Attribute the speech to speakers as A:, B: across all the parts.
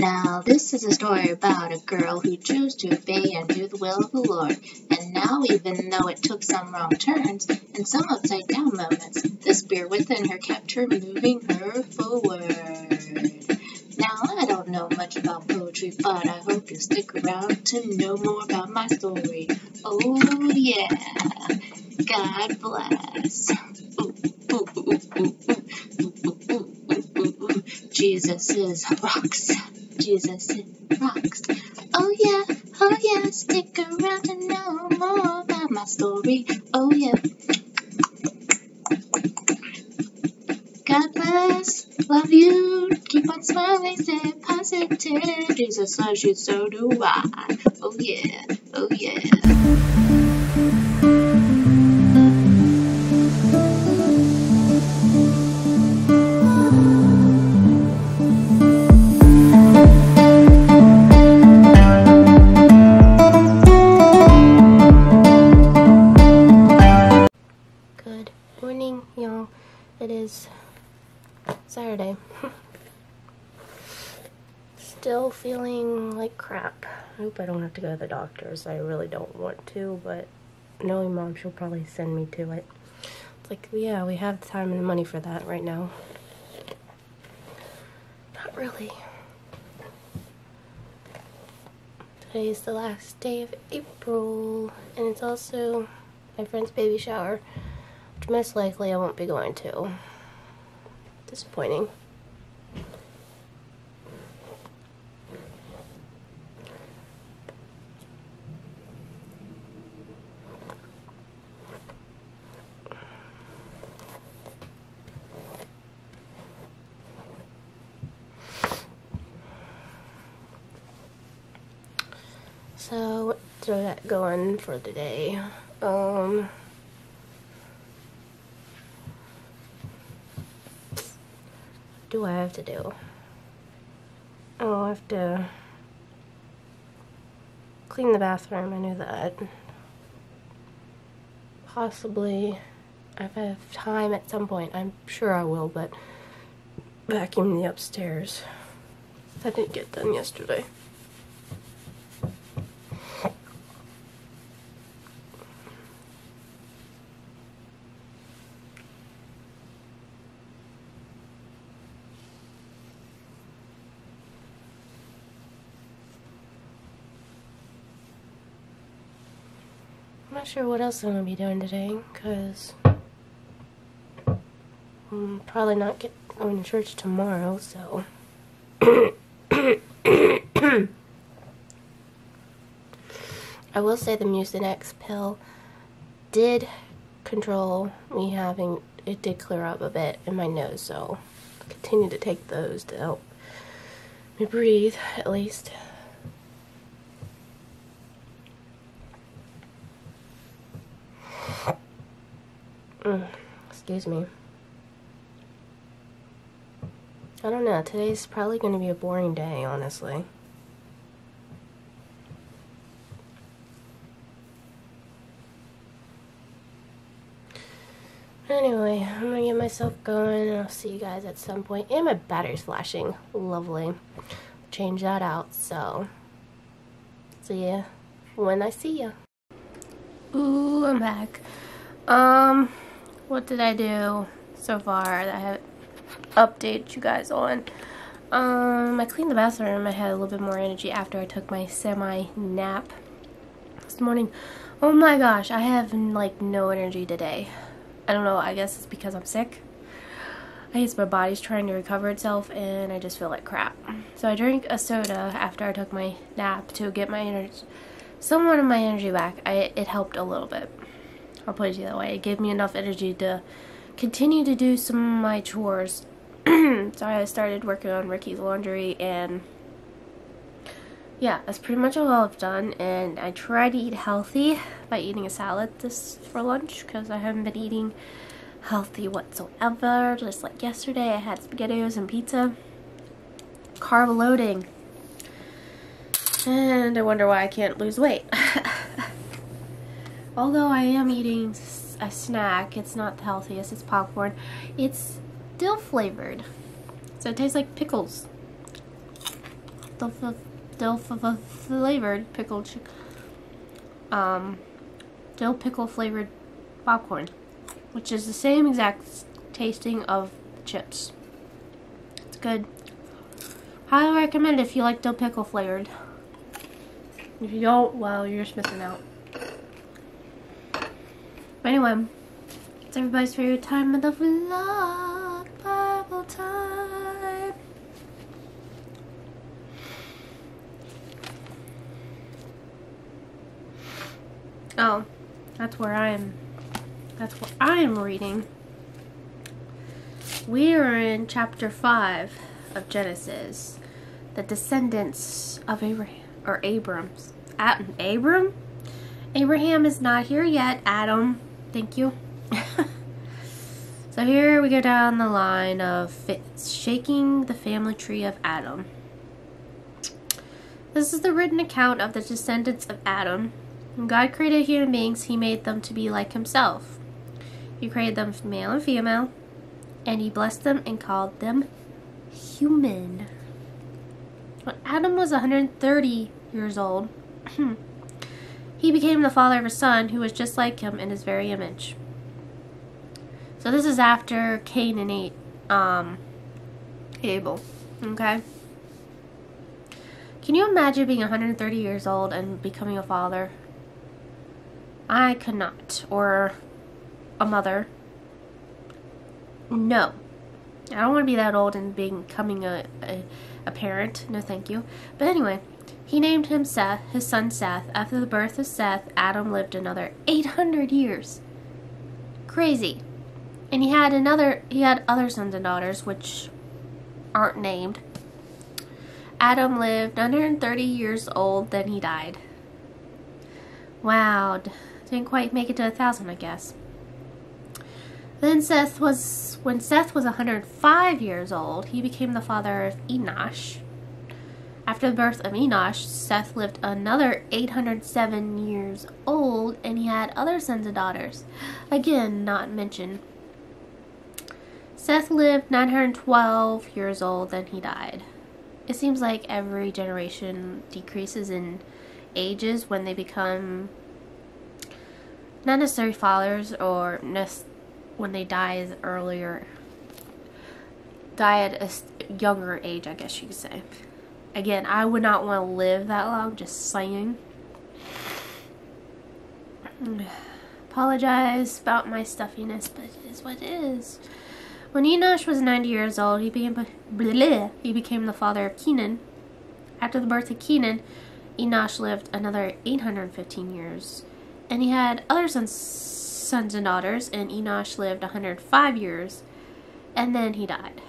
A: Now, this is a story about a girl who chose to obey and do the will of the Lord. And now, even though it took some wrong turns and some upside-down moments, the spirit within her kept her moving her forward. Now, I don't know much about poetry, but I hope you'll stick around to know more about my story. Oh, yeah. God bless. Ooh, ooh, ooh, ooh, ooh, ooh, ooh, ooh, ooh. Jesus is rocks. Jesus is rocks. Oh yeah, stick around to know more about my story. Oh yeah. God bless, love you, keep on smiling, stay positive. Jesus loves you, so do I. Oh yeah, oh yeah.
B: Good morning, y'all. It is Saturday. Still feeling like crap. I hope I don't have to go to the doctor's. I really don't want to, but knowing Mom, she'll probably send me to it. It's like, yeah, we have the time and the money for that right now. Not really. Today is the last day of April, and it's also my friend's baby shower, which most likely I won't be going to. Disappointing. So, what do I got going for the day? Do I have to do? Oh, I have to clean the bathroom. I knew that. Possibly, if I have time at some point, I'm sure I will, but vacuum the upstairs. That didn't get done yesterday. I'm not sure what else I'm going to be doing today, because I'm probably not going to church tomorrow, so. I will say the Mucinex pill did control me having, it did clear up a bit in my nose, so I'll continue to take those to help me breathe, at least. Excuse me. I don't know, today's probably going to be a boring day, honestly. Anyway, I'm going to get myself going, and I'll see you guys at some point. And my battery's flashing. Lovely. Change that out, so see ya when I see ya. Ooh, I'm back. What did I do so far that I haven't updated you guys on? I cleaned the bathroom. I had a little bit more energy after I took my semi-nap this morning. Oh my gosh, I have like no energy today. I don't know, I guess it's because I'm sick. I guess my body's trying to recover itself and I just feel like crap. So I drank a soda after I took my nap to get my energy, somewhat of my energy back. It helped a little bit. I'll put it that way. It gave me enough energy to continue to do some of my chores. So I started working on Ricky's laundry, and yeah, that's pretty much all I've done. And I try to eat healthy by eating a salad for lunch, because I haven't been eating healthy whatsoever. Just like yesterday, I had SpaghettiOs and pizza. Carb loading. And I wonder why I can't lose weight. Although I am eating a snack, it's not the healthiest, it's popcorn. It's still flavored, so it tastes like pickles. flavored pickled dill pickle flavored popcorn, which is the same exact tasting of chips. It's good. Highly recommend if you like dill pickle flavored. If you don't, well, you're just missing out. But anyway, it's everybody's favorite time of the vlog, Bible time. Oh, that's where I am reading. We are in chapter 5 of Genesis, the descendants of Abraham. Abraham is not here yet. Adam, thank you. So here we go down the line of shaking the family tree of Adam. This is the written account of the descendants of Adam. When God created human beings, he made them to be like himself. He created them male and female, and he blessed them and called them human. When Adam was 130 years old, he became the father of a son who was just like him in his very image. So this is after Cain and Abel. Okay? Can you imagine being 130 years old and becoming a father? I could not. Or a mother. No. I don't want to be that old and becoming a parent. No, thank you. But anyway, he named him Seth, his son Seth. After the birth of Seth, Adam lived another 800 years. Crazy. And he had other sons and daughters, which aren't named. Adam lived 130 years old, then he died. Wow. Didn't quite make it to 1,000, I guess. Then when Seth was 105 years old, he became the father of Enosh. After the birth of Enosh, Seth lived another 807 years old, and he had other sons and daughters. Again, not mentioned. Seth lived 912 years old, then he died. It seems like every generation decreases in ages when they become not necessarily fathers, or when they die at a younger age, I guess you could say. Again, I would not want to live that long, just saying. Apologize about my stuffiness, but it is what it is. When Enosh was 90 years old, he became the father of Kenan. After the birth of Kenan, Enosh lived another 815 years. And he had other sons and daughters, and Enosh lived 105 years, and then he died.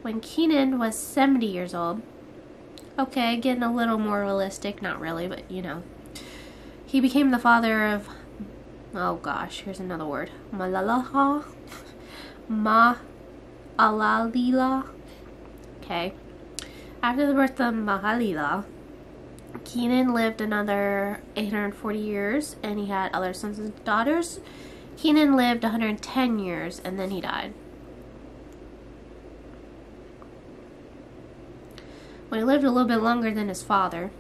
B: When Kenan was 70 years old, okay, getting a little more realistic, not really, but you know, he became the father of, oh gosh, here's another word, Ma'alalila. Okay. After the birth of Mahalalel, Kenan lived another 840 years, and he had other sons and daughters. Kenan lived 110 years, and then he died. Well, he lived a little bit longer than his father.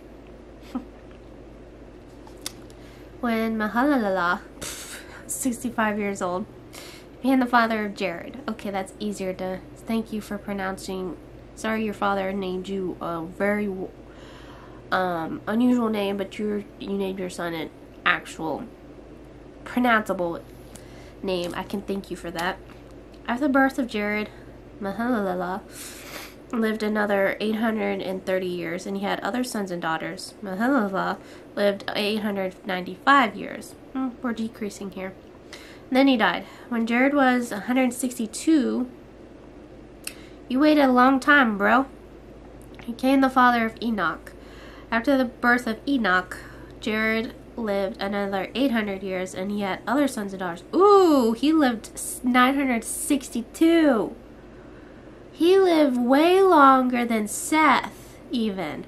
B: When Mahalalel, 65 years old, became the father of Jared. Okay, that's easier to... Thank you for pronouncing... Sorry your father named you a very unusual name, but you named your son an actual pronounceable name. I can thank you for that. After the birth of Jared, Mahalalel lived another 830 years, and he had other sons and daughters. Mahalalel lived 895 years. We're decreasing here. And then he died. When Jared was 162, you waited a long time, bro. He became the father of Enoch. After the birth of Enoch, Jared lived another 800 years, and he had other sons and daughters. Ooh, he lived 962. He lived way longer than Seth, even.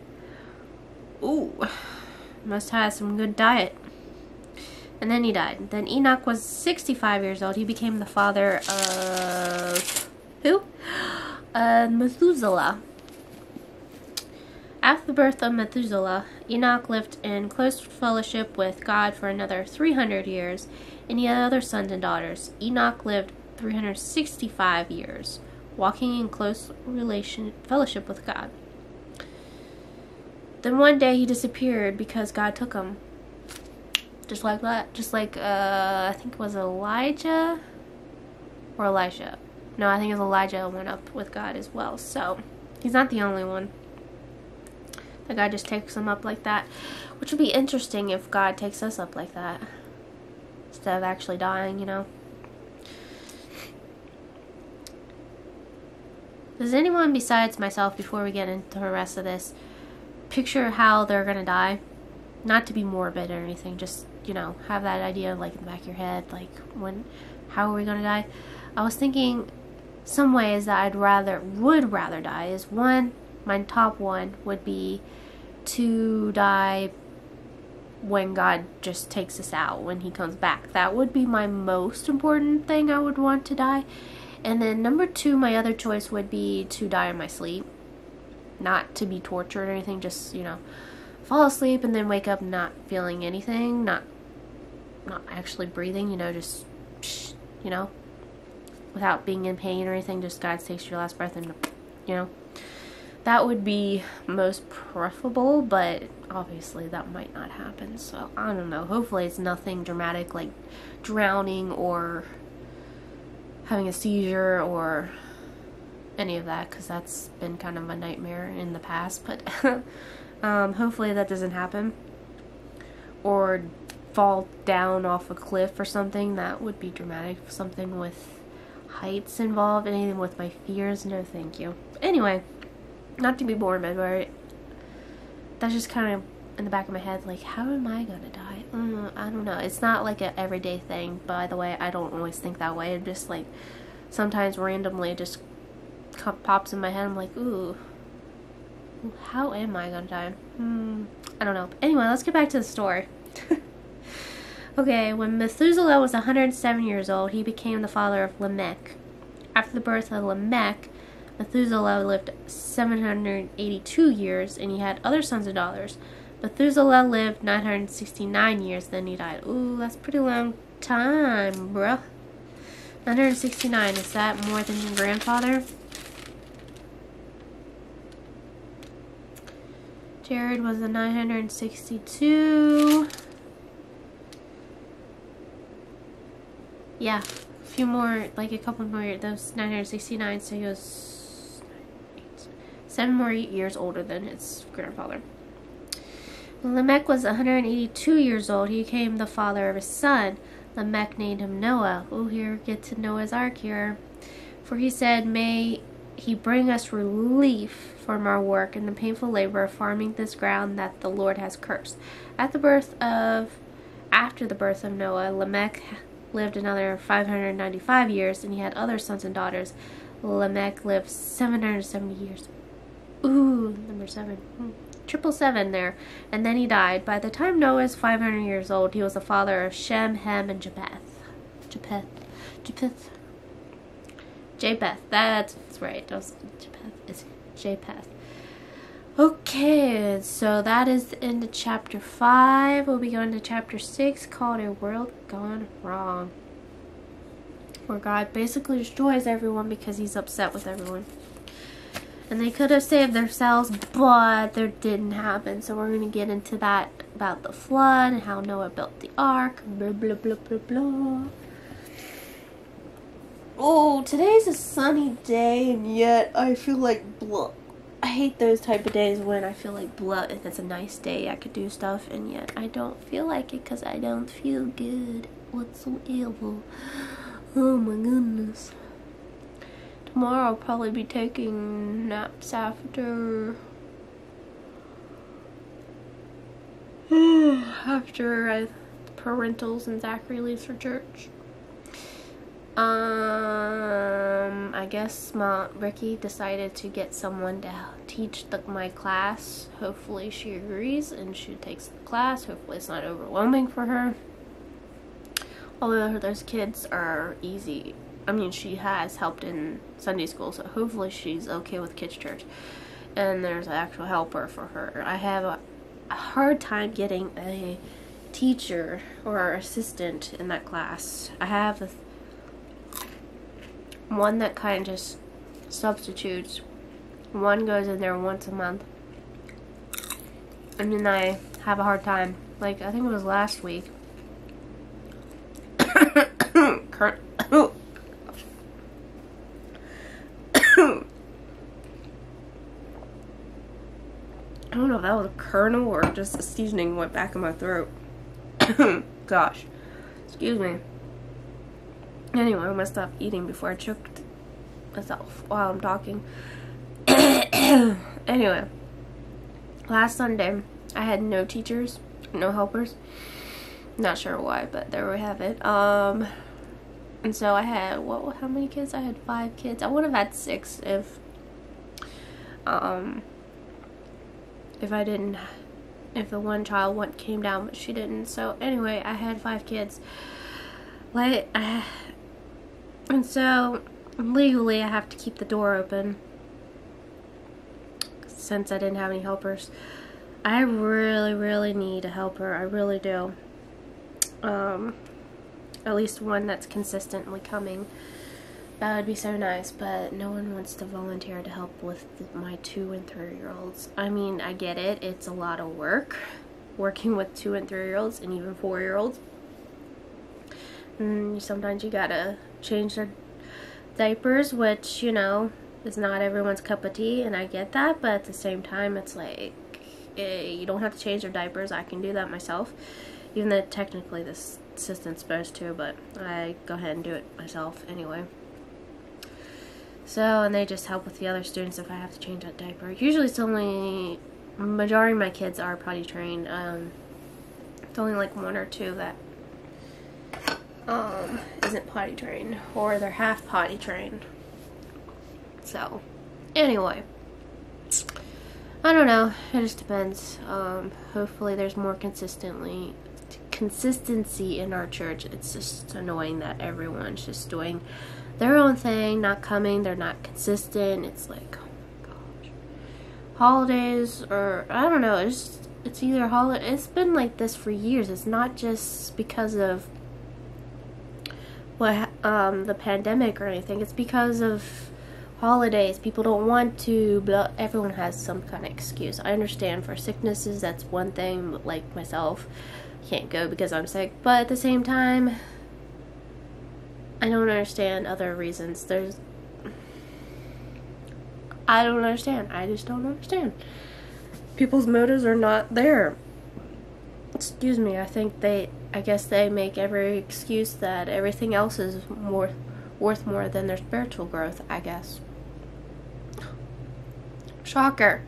B: Ooh, must have some good diet. And then he died. Then Enoch was 65 years old. He became the father of... who? Methuselah. After the birth of Methuselah, Enoch lived in close fellowship with God for another 300 years, and he had other sons and daughters. Enoch lived 365 years, walking in close fellowship with God. Then one day he disappeared because God took him. Just like that. Just like, I think it was Elijah or Elisha. No, I think it was Elijah went up with God as well. So, he's not the only one. The God just takes him up like that. Which would be interesting if God takes us up like that. Instead of actually dying, you know. Does anyone besides myself, before we get into the rest of this, picture how they're going to die? Not to be morbid or anything, just, you know, have that idea like in the back of your head, like how are we going to die? I was thinking some ways that would rather die is one, my top one would be to die when God just takes us out, when he comes back. That would be my most important thing I would want to die. And then number two, my other choice would be to die in my sleep. Not to be tortured or anything, just, you know, fall asleep and then wake up not feeling anything, not actually breathing, you know, just, you know, without being in pain or anything, just God takes your last breath and, you know. That would be most preferable, but obviously that might not happen, so I don't know. Hopefully it's nothing dramatic like drowning or having a seizure or any of that, because that's been kind of a nightmare in the past, but hopefully that doesn't happen. Or fall down off a cliff or something. That would be dramatic. Something with heights involved. Anything with my fears, no thank you. Anyway, not to be morbid, but that's just kind of in the back of my head, like, how am I gonna die? I don't know. It's not like an everyday thing, by the way. I don't always think that way. It just, like, sometimes randomly it just pops in my head. I'm like, ooh, how am I gonna die? I don't know. Anyway, let's get back to the story. Okay, when Methuselah was 107 years old, he became the father of Lamech. After the birth of Lamech, Methuselah lived 782 years, and he had other sons and daughters. Methuselah lived 969 years, then he died. Ooh, that's a pretty long time, bruh. 969, is that more than your grandfather? Jared was a 962. Yeah, a few more, like a couple more, those 969, so he was 7 more years older than his grandfather. When Lamech was 182 years old, he became the father of his son. Lamech named him Noah. Oh, here, get to Noah's Ark here. For he said, may he bring us relief from our work and the painful labor of farming this ground that the Lord has cursed. After the birth of Noah, Lamech lived another 595 years, and he had other sons and daughters. Lamech lived 770 years. Ooh, number 7. 777 there. And then he died. By the time Noah was 500 years old, he was the father of Shem, Ham, and Japheth. Japheth. That's right. Japheth. It's Japheth. Okay, so that is the end of chapter 5. We'll be going to chapter 6, called A World Gone Wrong, where God basically destroys everyone because he's upset with everyone. And they could have saved themselves, but that didn't happen. So we're going to get into that, about the flood and how Noah built the ark. Blah, blah, blah, blah, blah. Oh, today's a sunny day, and yet I feel like blah. I hate those type of days when I feel like blah. If it's a nice day, I could do stuff, and yet I don't feel like it because I don't feel good whatsoever. Oh my goodness. Tomorrow I'll probably be taking naps after parentals and Zachary leaves for church. I guess Ricky decided to get someone to teach my class. Hopefully she agrees and she takes the class. Hopefully it's not overwhelming for her. Although those kids are easy. I mean, she has helped in Sunday school, so hopefully she's okay with kids' church. and there's an actual helper for her. I have a hard time getting a teacher or assistant in that class. I have one that kind of just substitutes. One goes in there once a month, and then I have a hard time. Like, I think it was last week. I don't know if that was a kernel or just the seasoning went back in my throat. Gosh. Excuse me. Anyway, I'm gonna stop eating before I choked myself while I'm talking. Anyway. Last Sunday, I had no teachers, no helpers. Not sure why, but there we have it. And so I had, how many kids? I had 5 kids. I would have had 6 if the one child came down, but she didn't. So anyway, I had 5 kids. And so legally I have to keep the door open since I didn't have any helpers. I really, really need a helper. I really do. At least one that's consistently coming. That would be so nice, but no one wants to volunteer to help with my 2 and 3-year-olds. I mean, I get it. It's a lot of work working with 2 and 3-year-olds and even 4-year-olds. Sometimes you gotta change their diapers, which, you know, is not everyone's cup of tea, and I get that, but at the same time, it's like, you don't have to change their diapers. I can do that myself, even though technically this assistant's supposed to, but I go ahead and do it myself anyway. So, and they just help with the other students if I have to change that diaper. Usually it's only, majority of my kids are potty trained. It's only like 1 or 2 that isn't potty trained, or they're half potty trained. So, anyway, I don't know. It just depends. Hopefully there's more consistency in our church. It's just annoying that everyone's just doing their own thing, not coming. They're not consistent. It's like, oh my gosh, holidays, or I don't know. It's either holiday. It's been like this for years. It's not just because of the pandemic or anything. It's because of holidays. People don't want to, but everyone has some kind of excuse. I understand for sicknesses, that's one thing, but like myself, can't go because I'm sick. But at the same time, I don't understand other reasons. I don't understand. I just don't understand. People's motives are not there. Excuse me. I guess they make every excuse that everything else is worth more than their spiritual growth, I guess. Shocker.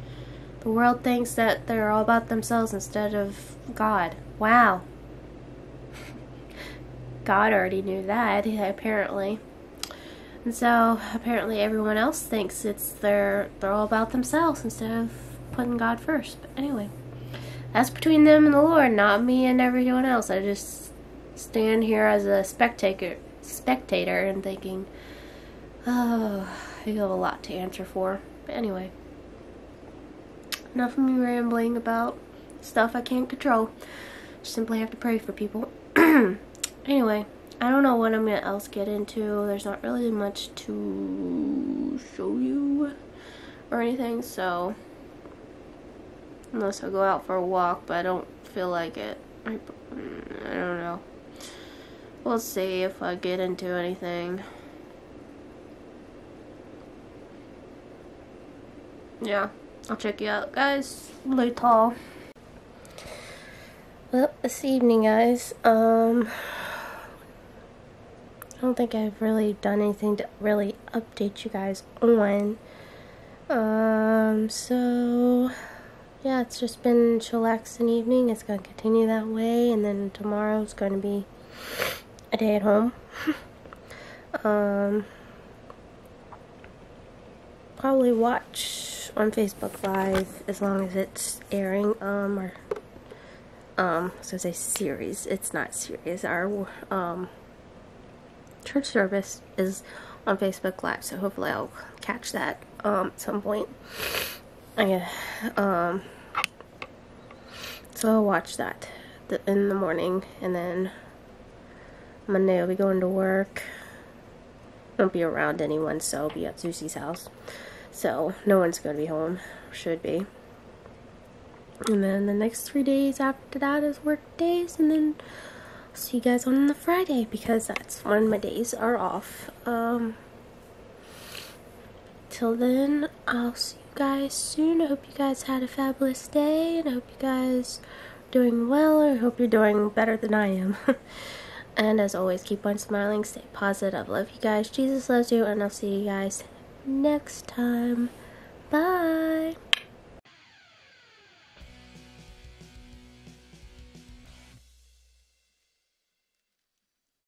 B: The world thinks that they're all about themselves instead of God. Wow. God already knew that, apparently. And so, apparently everyone else thinks they're all about themselves instead of putting God first. But anyway, that's between them and the Lord, not me and everyone else. I just stand here as a spectator and thinking, oh, I have a lot to answer for. But anyway, enough of me rambling about stuff I can't control. Just simply have to pray for people. Anyway, I don't know what I'm gonna else get into. There's not really much to show you or anything, so unless I go out for a walk, but I don't feel like it. I don't know. We'll see if I get into anything. Yeah, I'll check you out, guys. Later. Well, this evening, guys, I don't think I've really done anything to really update you guys on. So yeah, it's just been a chillaxing evening. It's going to continue that way, and then tomorrow's going to be a day at home. Probably watch on Facebook Live as long as it's airing, I was going to say series. It's not series. Our church service is on Facebook Live, so hopefully I'll catch that at some point. So I'll watch that in the morning, and then Monday I'll be going to work. Won't be around anyone, so I'll be at Susie's house. So no one's going to be home. Should be. And then the next 3 days after that is work days, and then I'll see you guys on the Friday, because that's when my days are off. Till then, I'll see you guys soon. I hope you guys had a fabulous day, and I hope you guys are doing well, and I hope you're doing better than I am. And as always, keep on smiling, stay positive. Love you guys. Jesus loves you, and I'll see you guys next time. Bye.